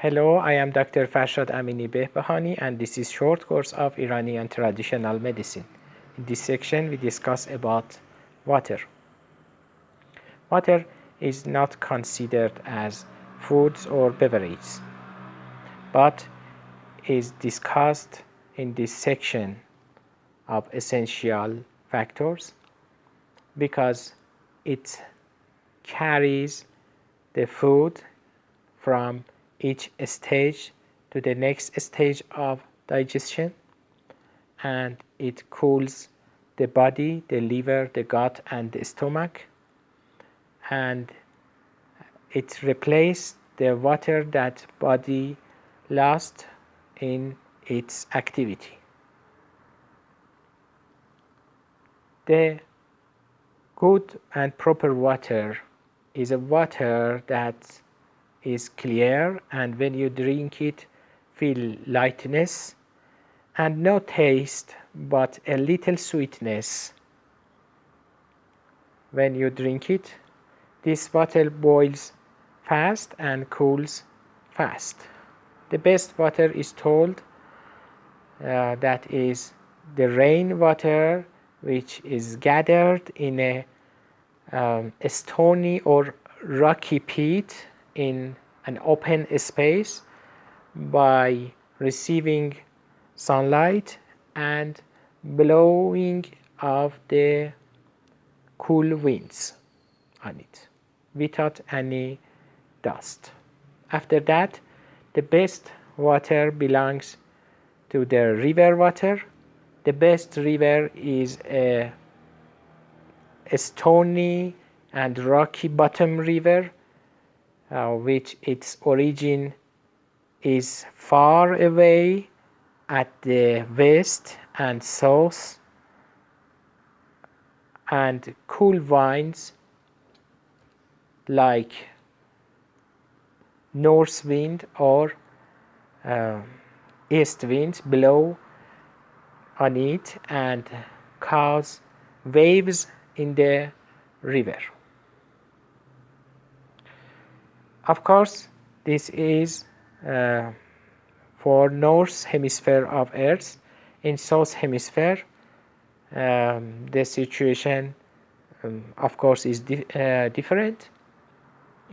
Hello, I am Dr. Farshad Amini Behbahani and this is short course of Iranian traditional medicine. In this section we discuss about water. Water is not considered as foods or beverages, but is discussed in this section of essential factors because it carries the food from each stage to the next stage of digestion, and it cools the body, the liver, the gut, and the stomach, and it replaces the water that body lost in its activity. The good and proper water is a water that is clear, and when you drink it feel lightness and no taste but a little sweetness when you drink it. This water boils fast and cools fast. The best water is told that is the rain water, which is gathered in a stony or rocky pit in an open space by receiving sunlight and blowing of the cool winds on it without any dust. After that, the best water belongs to the river water. The best river is a stony and rocky bottom river, which its origin is far away at the west and south, and cool winds like north wind or east wind blow on it and cause waves in the river. Of course, this is for north hemisphere of Earth. In south hemisphere, the situation of course is different.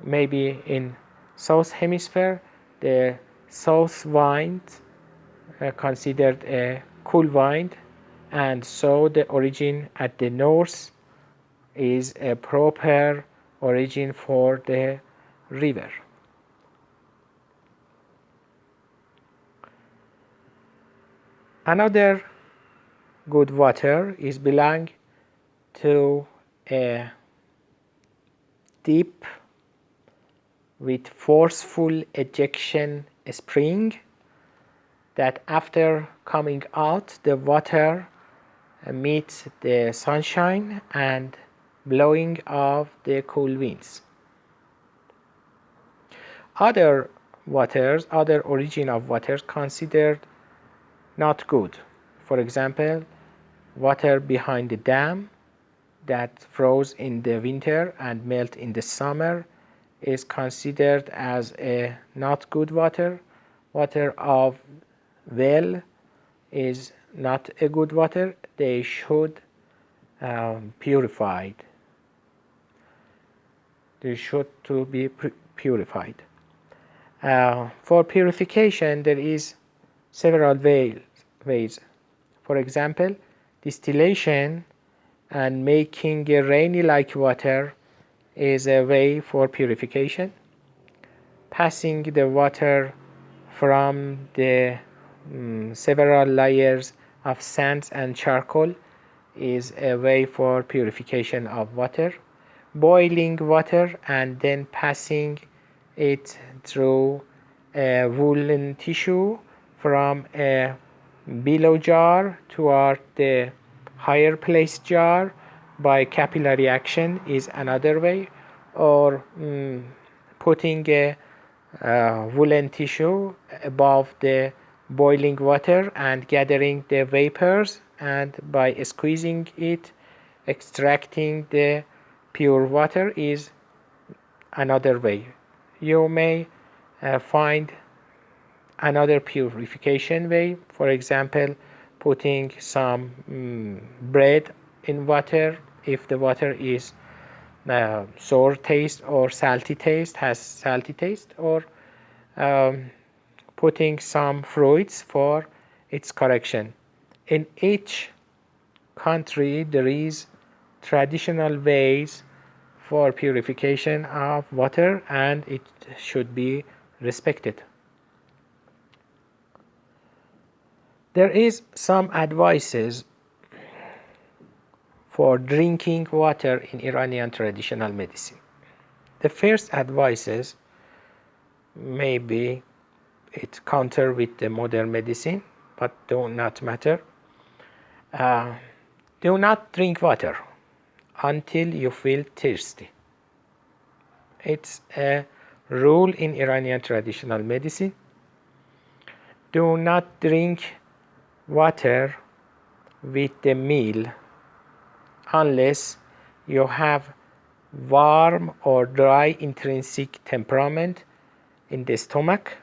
Maybe in south hemisphere the south wind considered a cool wind, and so the origin at the north is a proper origin for the river. Another good water is belong to a deep with forceful ejection spring that after coming out the water meets the sunshine and blowing of the cool winds. Other origin of waters considered not good. For example, water behind the dam that froze in the winter and melt in the summer is considered as a not good water. Water of well is not a good water. They should purified. They should to be purified. For purification, there is several ways. For example, distillation and making a rainy like water is a way for purification. Passing the water from the several layers of sands and charcoal is a way for purification of water. Boiling water and then passing it through a woolen tissue from a below jar toward the higher place jar by capillary action is another way, or putting a woolen tissue above the boiling water and gathering the vapors, and by squeezing it extracting the pure water is another way. You may find another purification way, for example, putting some bread in water if the water is sour taste or salty taste, has salty taste, or putting some fruits for its correction. In each country there is traditional ways for purification of water, and it should be respected. There is some advices for drinking water in Iranian traditional medicine. The first advices, maybe it counter with the modern medicine, but do not matter. Do not drink water until you feel thirsty. It's a rule in Iranian traditional medicine. Do not drink water with the meal unless you have warm or dry intrinsic temperament in the stomach.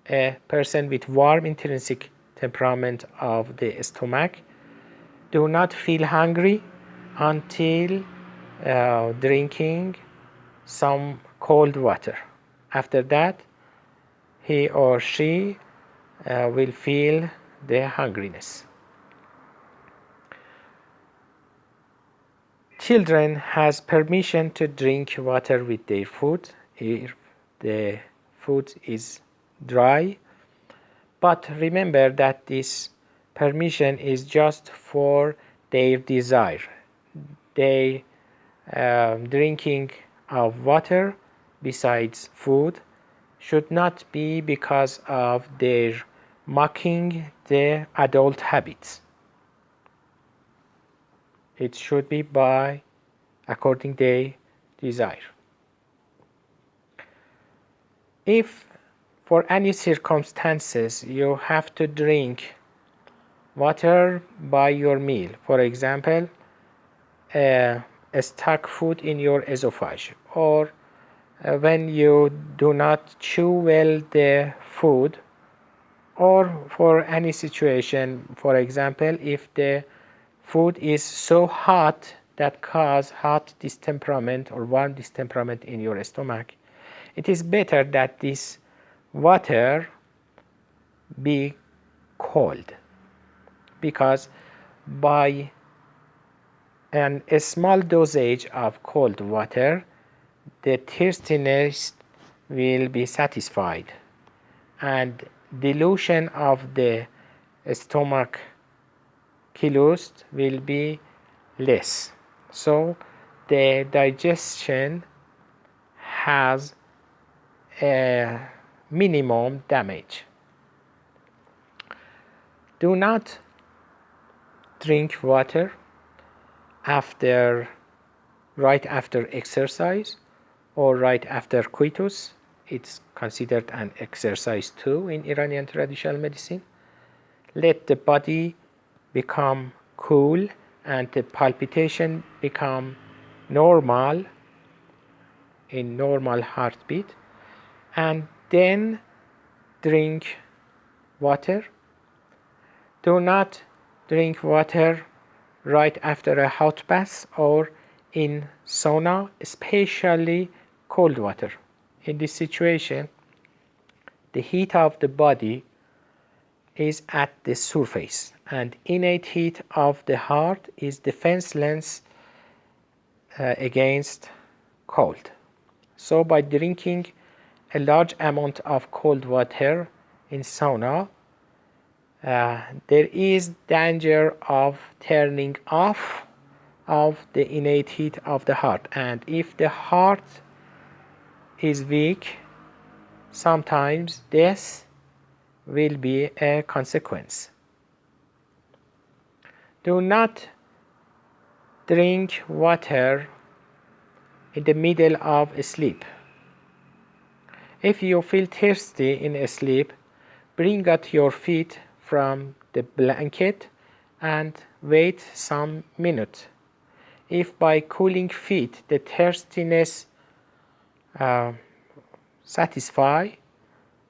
A person with warm intrinsic temperament of the stomach do not feel hungry until drinking some cold water. After that, he or she will feel the hungriness. Children has permission to drink water with their food if the food is dry, but remember that this permission is just for their desire. They drinking of water besides food should not be because of their mocking the adult habits. It should be by according their desire. If for any circumstances you have to drink water by your meal, for example, stuck food in your esophagus, or when you do not chew well the food, or for any situation, for example, if the food is so hot that cause hot distemperament or warm distemperament in your stomach, it is better that this water be cold, because by a small dosage of cold water, the thirstiness will be satisfied and dilution of the stomach pilus will be less. So the digestion has a minimum damage. Do not drink water right after exercise or right after coitus. It's considered an exercise too in Iranian traditional medicine. Let the body become cool and the palpitation become normal, in normal heartbeat, and then drink water. Do not drink water right after a hot bath or in sauna, especially cold water. In this situation, the heat of the body is at the surface, and innate heat of the heart is defenseless against cold. So by drinking a large amount of cold water in sauna, there is danger of turning off of the innate heat of the heart, and if the heart is weak, sometimes death will be a consequence. Do not drink water in the middle of sleep. If you feel thirsty in sleep, bring out your feet from the blanket and wait some minutes. If by cooling feet the thirstiness satisfy,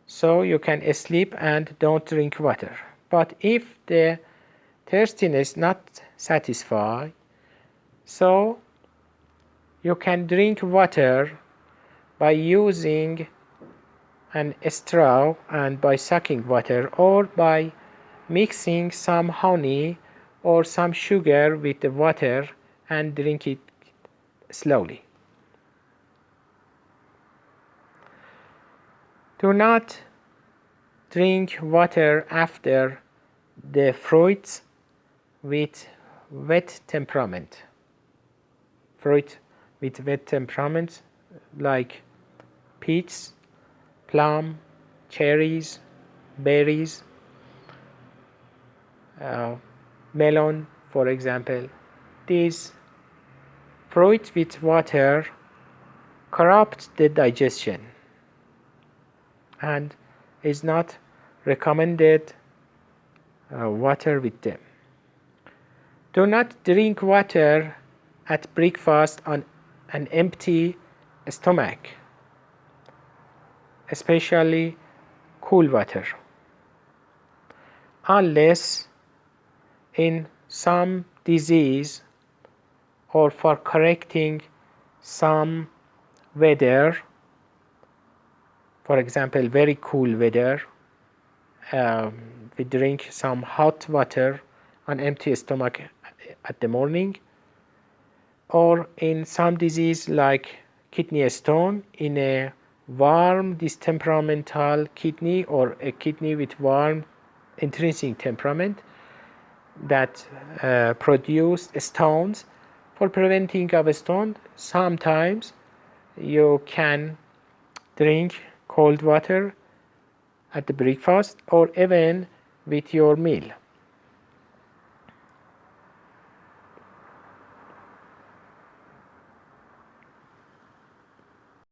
so you can sleep and don't drink water. But if the thirstiness not satisfied, so you can drink water by using an straw and by sucking water, or by mixing some honey or some sugar with the water and drink it slowly. Do not drink water after the fruits with wet temperament. Fruit with wet temperament like peach, plum, cherries, berries, melon, for example. These fruit with water corrupt the digestion and is not recommended water with them. Do not drink water at breakfast on an empty stomach, especially cool water, unless in some disease or for correcting some weather. For example, very cool weather, we drink some hot water on empty stomach at the morning, or in some disease like kidney stone, in a warm distemperamental kidney or a kidney with warm intrinsic temperament that produce stones. For preventing of a stone, sometimes you can drink cold water at the breakfast or even with your meal.